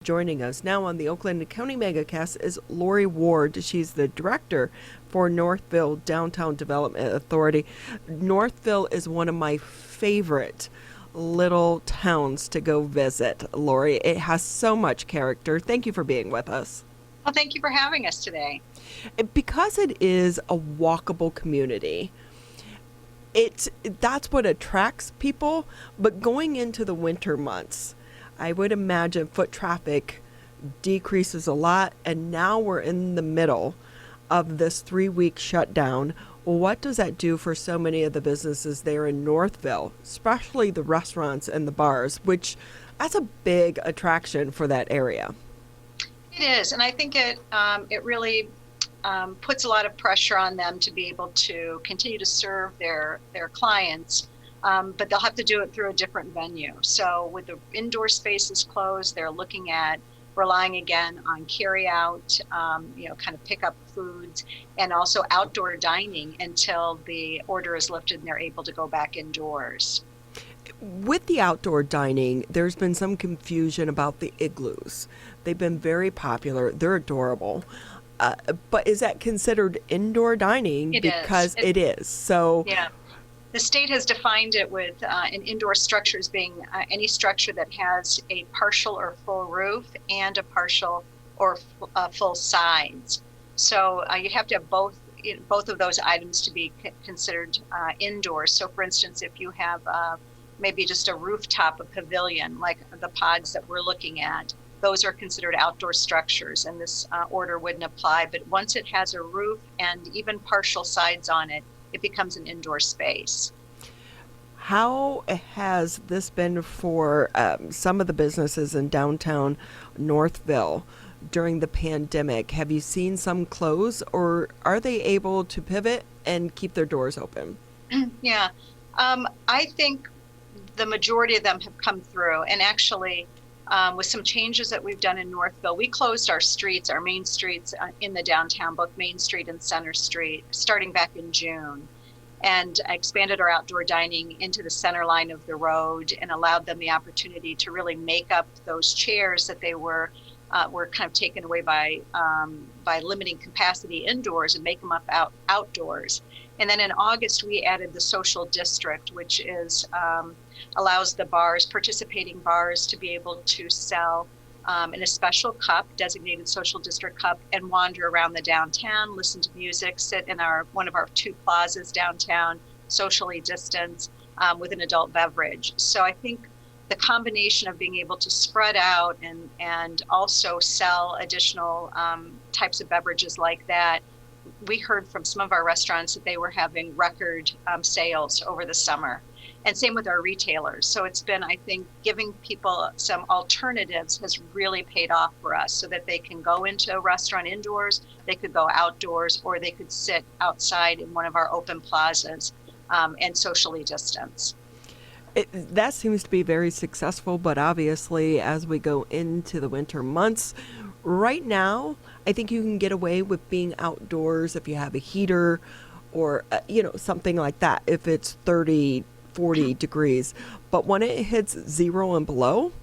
Joining us now on the Oakland County Megacast is Lori Ward. She's the director for Northville Downtown Development Authority. Northville is one of my favorite little towns to go visit, Lori. It has so much character. Thank you for being with us. Well, thank you for having us today. Because it is a walkable community, that's what attracts people. But going into the winter months, I would imagine foot traffic decreases a lot, and now we're in the middle of this 3-week shutdown. What does that do for so many of the businesses there in Northville, especially the restaurants and the bars, which that's a big attraction for that area? It is, and I think it really puts a lot of pressure on them to be able to continue to serve their clients. But they'll have to do it through a different venue. So with the indoor spaces closed, they're looking at relying again on carry out, kind of pick up foods, and also outdoor dining until the order is lifted and they're able to go back indoors. With the outdoor dining, there's been some confusion about the igloos. They've been very popular. They're adorable. But is that considered indoor dining? It Because is. it is. So Yeah. The state has defined it with an indoor structure as being any structure that has a partial or full roof and a partial or full sides. So you have to have both of those items to be considered indoors. So, for instance, if you have maybe just a rooftop, a pavilion, like the pods that we're looking at, those are considered outdoor structures, and this order wouldn't apply. But once it has a roof and even partial sides on it, it becomes an indoor space. how has this been for some of the businesses in downtown Northville during the pandemic? Have you seen some close, or are they able to pivot and keep their doors open? Yeah, I think the majority of them have come through. And actually, with some changes that we've done in Northville, we closed our streets, our main streets in the downtown, both Main Street and Center Street, starting back in June, and expanded our outdoor dining into the center line of the road and allowed them the opportunity to really make up those chairs that they were kind of taken away by limiting capacity indoors and make them up outdoors. And then in August, we added the social district, which is allows the participating bars, to be able to sell in a special cup, designated social district cup, and wander around the downtown, listen to music, sit in one of our 2 plazas downtown, socially distanced, with an adult beverage. So I think the combination of being able to spread out and also sell additional types of beverages like that, we heard from some of our restaurants that they were having record sales over the summer. And same with our retailers. So it's been, I think, giving people some alternatives has really paid off for us, so that they can go into a restaurant indoors, they could go outdoors, or they could sit outside in one of our open plazas and socially distance. That seems to be very successful, but obviously, as we go into the winter months, right now, I think you can get away with being outdoors if you have a heater or, something like that, if it's 30, 40 degrees. But when it hits 0 and below,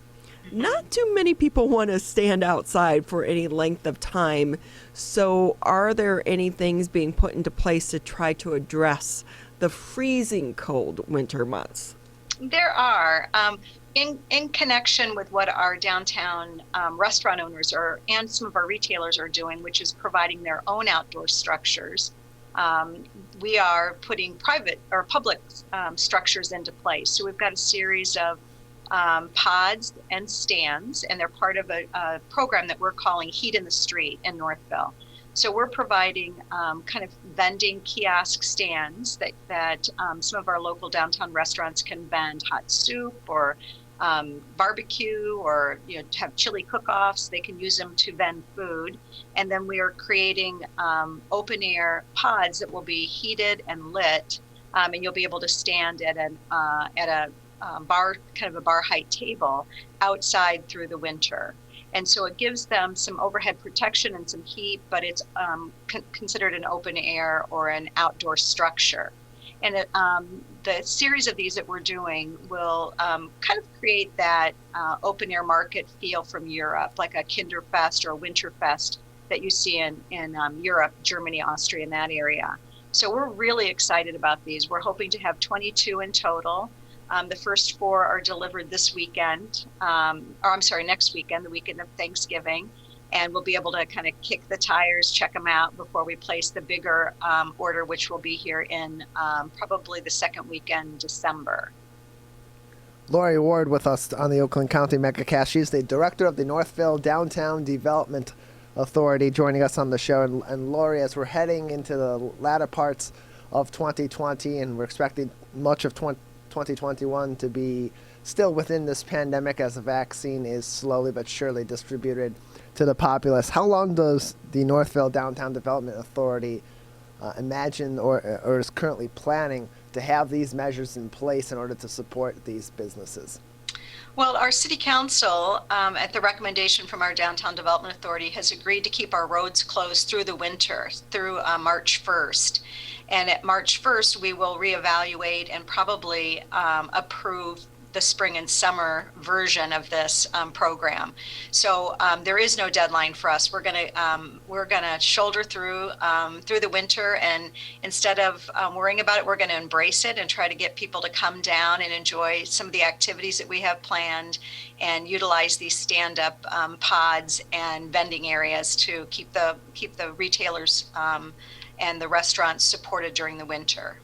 not too many people want to stand outside for any length of time. So are there any things being put into place to try to address the freezing cold winter months? There are, in connection with what our downtown restaurant owners and some of our retailers are doing, which is providing their own outdoor structures. We are putting private or public structures into place. So we've got a series of pods and stands, and they're part of a program that we're calling Heat in the Street in Northville. So we're providing kind of vending kiosk stands that some of our local downtown restaurants can vend hot soup or barbecue, or have chili cook-offs. They can use them to vend food. And then we are creating open air pods that will be heated and lit, and you'll be able to stand at a bar, kind of a bar height table outside through the winter. And so it gives them some overhead protection and some heat, but it's considered an open air or an outdoor structure. And the series of these that we're doing will kind of create that open air market feel from Europe, like a Kinderfest or a Winterfest that you see in Europe, Germany, Austria, in that area. So we're really excited about these. We're hoping to have 22 in total. The first 4 are delivered this weekend, or I'm sorry, next weekend, the weekend of Thanksgiving. And we'll be able to kind of kick the tires, check them out before we place the bigger order, which will be here in probably the second weekend in December. Lori Ward with us on the Oakland County MegaCast. She's the director of the Northville Downtown Development Authority, joining us on the show. And Lori, as we're heading into the latter parts of 2020, and we're expecting much of 2021 to be still within this pandemic as the vaccine is slowly but surely distributed to the populace, how long does the Northville Downtown Development Authority imagine or is currently planning to have these measures in place in order to support these businesses? Well, our city council, at the recommendation from our Downtown Development Authority, has agreed to keep our roads closed through the winter, through March 1st. And at March 1st, we will reevaluate and probably approve the spring and summer version of this program. So there is no deadline for us. We're gonna shoulder through the winter, and instead of worrying about it, we're gonna embrace it and try to get people to come down and enjoy some of the activities that we have planned, and utilize these stand-up pods and vending areas to keep the retailers and the restaurants supported during the winter.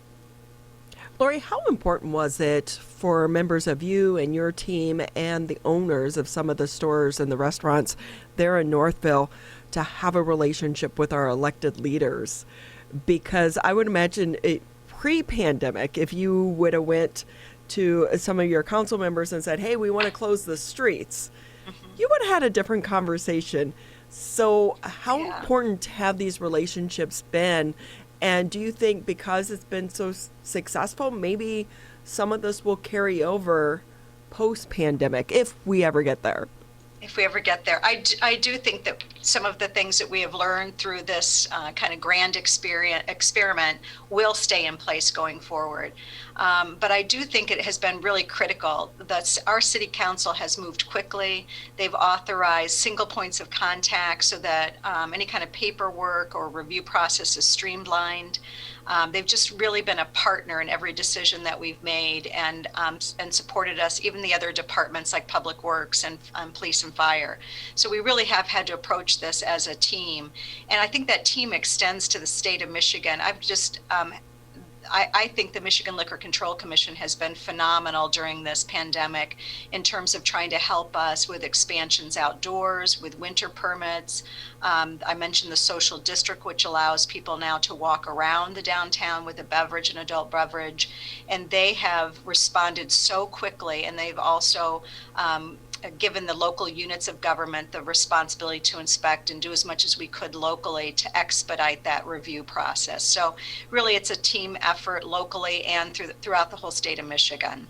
Lori, how important was it for members of you and your team and the owners of some of the stores and the restaurants there in Northville to have a relationship with our elected leaders? Because I would imagine pre-pandemic, if you would have went to some of your council members and said, hey, we want to close the streets, you would have had a different conversation. So how important have these relationships been? And do you think because it's been so successful, maybe some of this will carry over post-pandemic if we ever get there? If we ever get there, I do think that some of the things that we have learned through this kind of grand experiment will stay in place going forward. But I do think it has been really critical that our city council has moved quickly. They've authorized single points of contact so that any kind of paperwork or review process is streamlined. They've just really been a partner in every decision that we've made, and supported us, even the other departments like Public Works and Police and Fire. So we really have had to approach this as a team. And I think that team extends to the state of Michigan. I think the Michigan Liquor Control Commission has been phenomenal during this pandemic in terms of trying to help us with expansions outdoors, with winter permits. I mentioned the social district, which allows people now to walk around the downtown with a beverage, an adult beverage. And they have responded so quickly, and they've also given the local units of government the responsibility to inspect and do as much as we could locally to expedite that review process. So really it's a team effort locally and throughout the whole state of Michigan.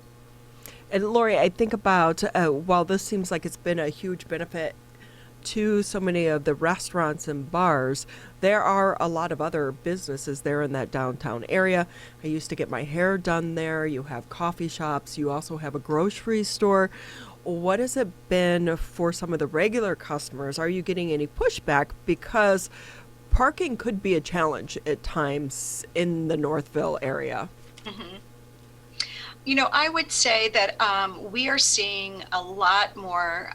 And Lori, I think about, while this seems like it's been a huge benefit to so many of the restaurants and bars, there are a lot of other businesses there in that downtown area. I used to get my hair done there. You have coffee shops. You also have a grocery store. What has it been for some of the regular customers? Are you getting any pushback? Because parking could be a challenge at times in the Northville area. Mm-hmm. You know, I would say that we are seeing a lot more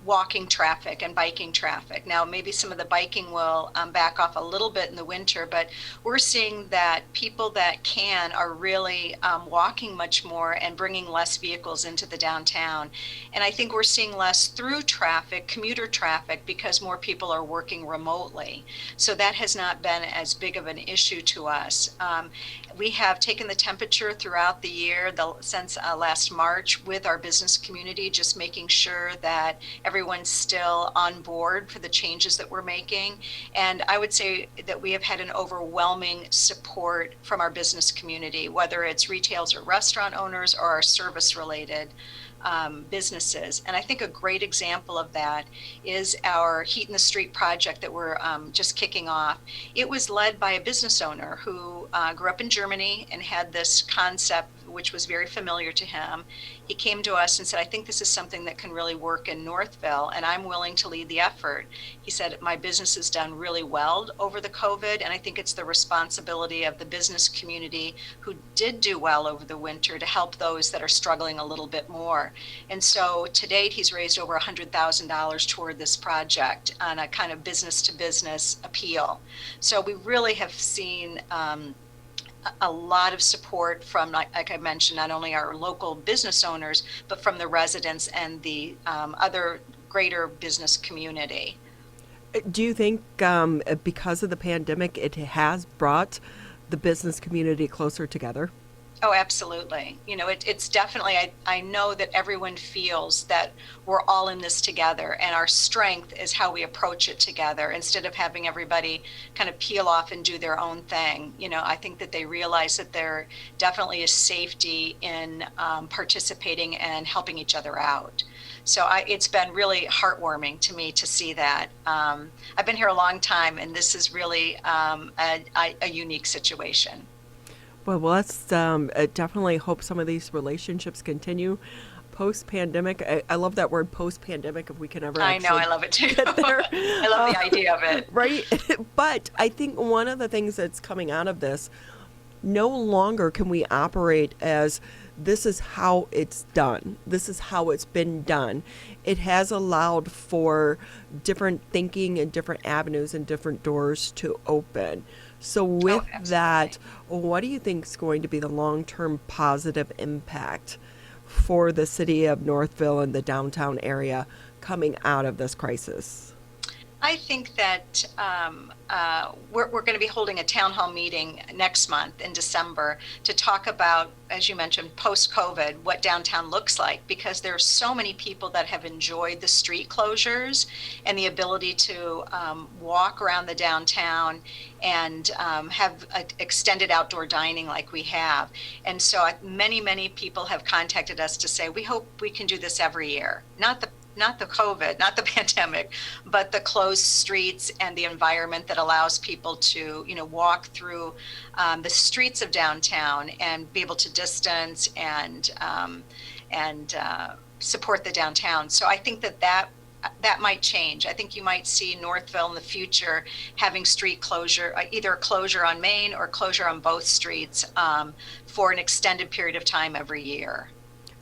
walking traffic and biking traffic. Now, maybe some of the biking will back off a little bit in the winter, but we're seeing that people that can are really walking much more and bringing less vehicles into the downtown. And I think we're seeing less through traffic, commuter traffic, because more people are working remotely. So that has not been as big of an issue to us. We have taken the temperature throughout the year, since last March, with our business community, just making sure that everyone's still on board for the changes that we're making. And I would say that we have had an overwhelming support from our business community, whether it's retailers or restaurant owners or our service related businesses. And I think a great example of that is our Heat in the Street project that we're just kicking off. It was led by a business owner who grew up in Germany and had this concept which was very familiar to him. He came to us and said, I think this is something that can really work in Northville, and I'm willing to lead the effort. He said, my business has done really well over the COVID, and I think it's the responsibility of the business community who did do well over the winter to help those that are struggling a little bit more. And so to date, he's raised over $100,000 toward this project on a kind of business to business appeal. So we really have seen a lot of support from, like I mentioned, not only our local business owners, but from the residents and the other greater business community. Do you think because of the pandemic, it has brought the business community closer together? Oh, absolutely. You know, it's definitely, I know that everyone feels that we're all in this together, and our strength is how we approach it together instead of having everybody kind of peel off and do their own thing. You know, I think that they realize that there definitely is safety in participating and helping each other out. So it's been really heartwarming to me to see that. I've been here a long time, and this is really a unique situation. Well, let's definitely hope some of these relationships continue post-pandemic. I love that word post-pandemic, if we can ever I know, actually I love it too. get there. I love the idea of it. Right? But I think one of the things that's coming out of this, no longer can we operate as this is how it's done. This is how it's been done. It has allowed for different thinking and different avenues and different doors to open. So with that, what do you think is going to be the long-term positive impact for the city of Northville and the downtown area coming out of this crisis? I think that we're going to be holding a town hall meeting next month in December to talk about, as you mentioned, post-COVID, what downtown looks like, because there are so many people that have enjoyed the street closures and the ability to walk around the downtown and have extended outdoor dining like we have. And so many people have contacted us to say, we hope we can do this every year. Not the COVID, not the pandemic, but the closed streets and the environment that allows people to, you know, walk through the streets of downtown and be able to distance and support the downtown. So I think that might change. I think you might see Northville in the future having street closure, either a closure on Main or closure on both streets for an extended period of time every year.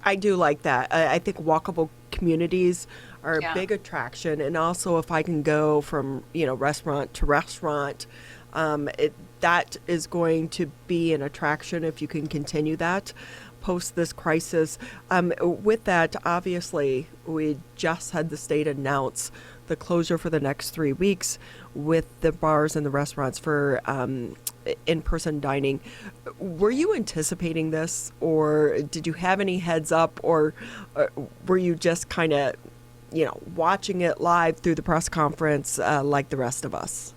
I do like that. I think walkable communities are a big attraction, and also if I can go from restaurant to restaurant, that is going to be an attraction if you can continue that post this crisis. With that, obviously, we just had the state announce the closure for the next 3 weeks with the bars and the restaurants for in-person dining. Were you anticipating this, or did you have any heads up, or were you just kind of, watching it live through the press conference like the rest of us?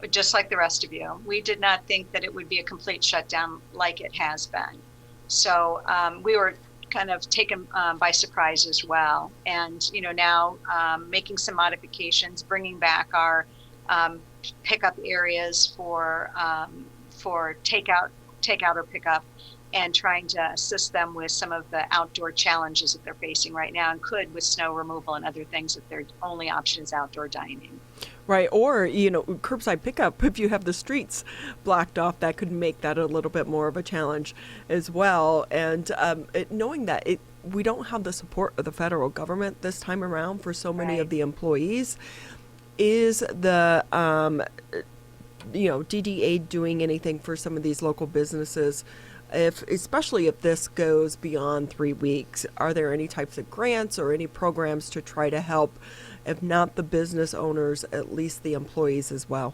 Just like the rest of you. We did not think that it would be a complete shutdown like it has been. So we were kind of taken by surprise as well. And, now making some modifications, bringing back our pickup areas for takeout or pickup, and trying to assist them with some of the outdoor challenges that they're facing right now, and could with snow removal and other things if their only option is outdoor dining. Right. Or, curbside pickup, if you have the streets blocked off, that could make that a little bit more of a challenge as well. And knowing that we don't have the support of the federal government this time around for so many of the employees, is the DDA doing anything for some of these local businesses, especially if this goes beyond 3 weeks? Are there any types of grants or any programs to try to help, if not the business owners, at least the employees as well?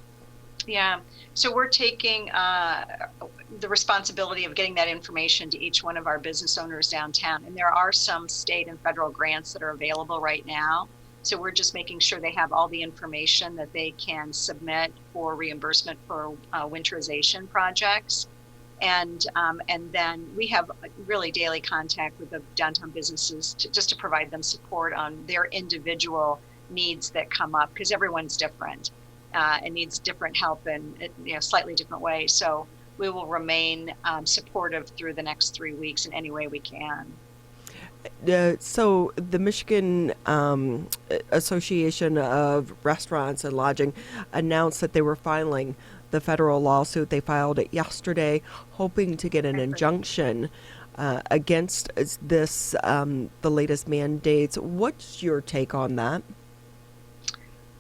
Yeah, so we're taking the responsibility of getting that information to each one of our business owners downtown. And there are some state and federal grants that are available right now. So we're just making sure they have all the information that they can submit for reimbursement for winterization projects. And then we have really daily contact with the downtown businesses just to provide them support on their individual needs that come up, because everyone's different and needs different help in slightly different ways. So we will remain supportive through the next 3 weeks in any way we can. So the Michigan Association of Restaurants and Lodging announced that they were filing the federal lawsuit. They filed it yesterday, hoping to get an injunction against this, the latest mandates. What's your take on that?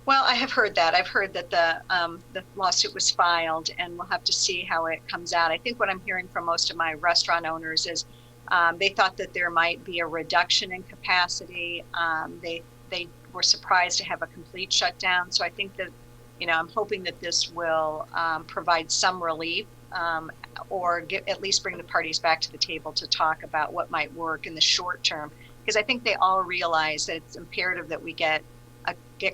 Well, I have heard that. I've heard that the lawsuit was filed, and we'll have to see how it comes out. I think what I'm hearing from most of my restaurant owners is they thought that there might be a reduction in capacity. They were surprised to have a complete shutdown. So I think that, I'm hoping that this will provide some relief or at least bring the parties back to the table to talk about what might work in the short term. Because I think they all realize that it's imperative that we get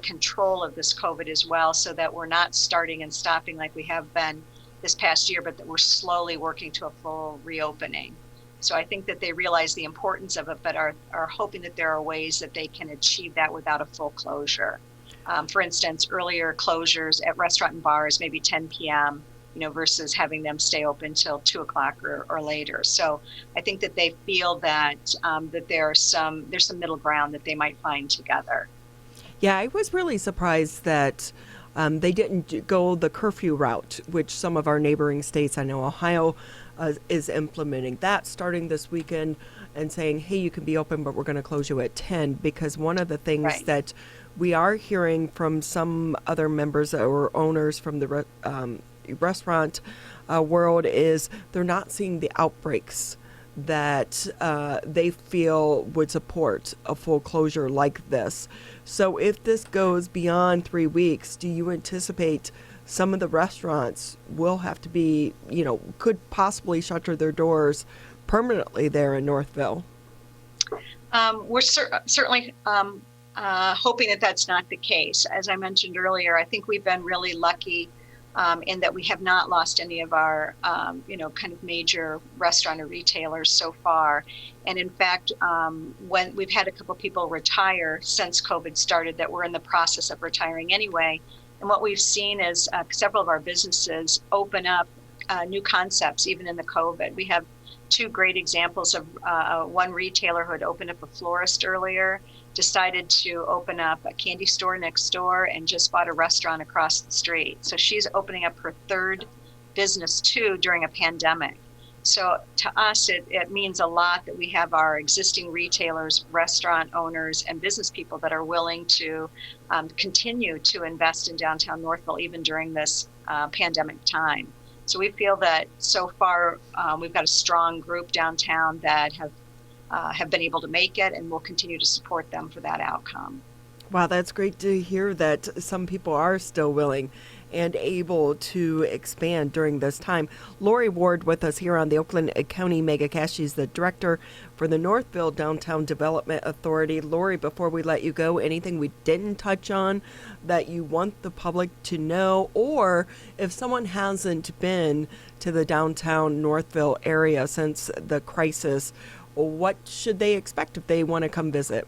control of this COVID as well, so that we're not starting and stopping like we have been this past year, but that we're slowly working to a full reopening. So I think that they realize the importance of it, but are hoping that there are ways that they can achieve that without a full closure. For instance, earlier closures at restaurant and bars, maybe 10 p.m., versus having them stay open till 2 o'clock or later. So I think that they feel that that there's some middle ground that they might find together. Yeah, I was really surprised that they didn't go the curfew route, which some of our neighboring states, I know Ohio, is implementing that starting this weekend and saying, hey, you can be open, but we're going to close you at 10. Because one of the things Right. that we are hearing from some other members or owners from the restaurant world is they're not seeing the outbreaks that they feel would support a full closure like this. So if this goes beyond 3 weeks, do you anticipate some of the restaurants will have to be, could possibly shutter their doors permanently there in Northville? We're certainly hoping that that's not the case. As I mentioned earlier, I think we've been really lucky in that we have not lost any of our, kind of major restaurant or retailers so far. And in fact, when we've had a couple people retire since COVID started that were in the process of retiring anyway. And what we've seen is several of our businesses open up new concepts, even in the COVID. We have 2 great examples of one retailer who had opened up a florist earlier, decided to open up a candy store next door, and just bought a restaurant across the street. So she's opening up her 3rd business too during a pandemic. So to us, it means a lot that we have our existing retailers, restaurant owners, and business people that are willing to continue to invest in downtown Northville even during this pandemic time. So we feel that so far we've got a strong group downtown that have been able to make it, and we'll continue to support them for that outcome. Wow, that's great to hear that some people are still willing and able to expand during this time. Lori Ward with us here on the Oakland County MegaCast. She's the director for the Northville Downtown Development Authority. Lori, before we let you go, anything we didn't touch on that you want the public to know? Or if someone hasn't been to the downtown Northville area since the crisis, what should they expect if they want to come visit?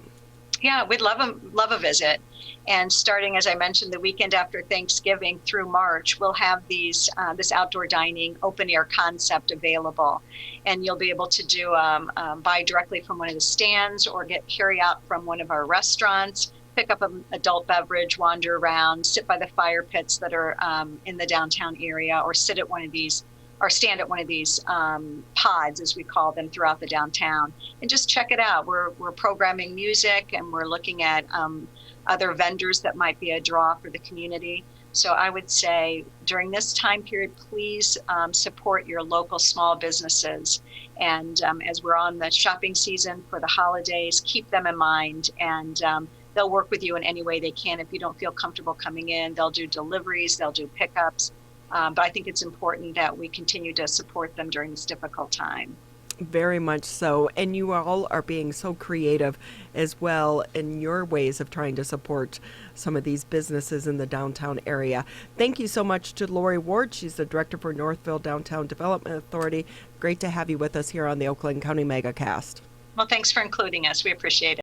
Yeah, we'd love a visit. And starting, as I mentioned, the weekend after Thanksgiving through March, we'll have this outdoor dining open air concept available. And you'll be able to do buy directly from one of the stands or get carry out from one of our restaurants, pick up an adult beverage, wander around, sit by the fire pits that are in the downtown area, or sit at one of these or stand at one of these pods, as we call them, throughout the downtown, and just check it out. We're programming music, and we're looking at other vendors that might be a draw for the community. So I would say during this time period, please support your local small businesses. And as we're on the shopping season for the holidays, keep them in mind, and they'll work with you in any way they can. If you don't feel comfortable coming in, they'll do deliveries, they'll do pickups. But I think it's important that we continue to support them during this difficult time. Very much so. And you all are being so creative as well in your ways of trying to support some of these businesses in the downtown area. Thank you so much to Lori Ward. She's the director for Northville Downtown Development Authority. Great to have you with us here on the Oakland County MegaCast. Well, thanks for including us. We appreciate it.